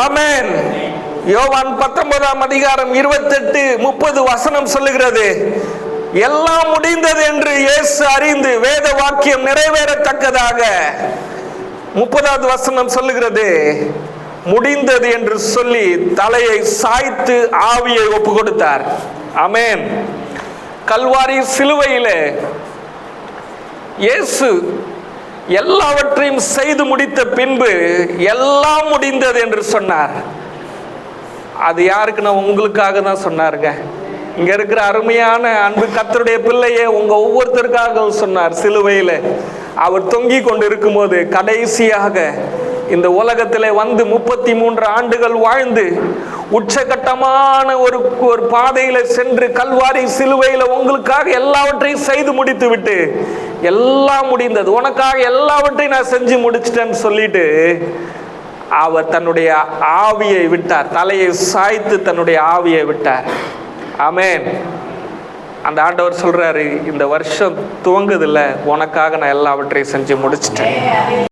ஆமென். யோவான் 19ஆம் அதிகாரம் 28-30 வசனம் சொல்லுகிறது, எல்லாம் முடிந்தது என்று இயேசு அறிந்து வேத வாக்கியம் நிறைவேறத்தக்கதாக 30வது வசனம் சொல்லுகிறது, முடிந்தது என்று சொல்லி தலையை சாய்த்து ஆவியை ஒப்பு கொடுத்தார். ஆமென். கல்வாரி சிலுவையிலே இயேசு எல்லாவற்றையும் செய்து முடித்த பின்பு எல்லாம் முடிந்தது என்று சொன்னார். அது யாருக்குன்னா உங்களுக்காக தான் சொன்னாருங்க. இங்க இருக்கிற அருமையான அன்பு கர்த்தருடைய பிள்ளையே, உங்க ஒவ்வொருத்தருக்காக சொன்னார். சிலுவையில் அவர் தொங்கி கொண்டு இருக்கும்போது கடைசியாக இந்த உலகத்திலே வந்து 33 ஆண்டுகள் வாழ்ந்து உச்சகட்டமான ஒரு பாதையில சென்று கல்வாரி சிலுவையில உங்களுக்காக எல்லாவற்றையும் செய்து முடித்து விட்டு, எல்லாம் முடிந்தது, உனக்காக எல்லாவற்றையும் நான் செஞ்சு முடிச்சிட்டேன்னு சொல்லிட்டு அவர் தன்னுடைய ஆவியை விட்டார். தலையை சாய்த்து தன்னுடைய ஆவியை விட்டார். ஆமென். அந்த ஆண்டவர் சொல்றாரு, இந்த வருஷம் துவங்குதில்ல, உனக்காக நான் எல்லாவற்றையும் செஞ்சு முடிச்சிட்டேன்.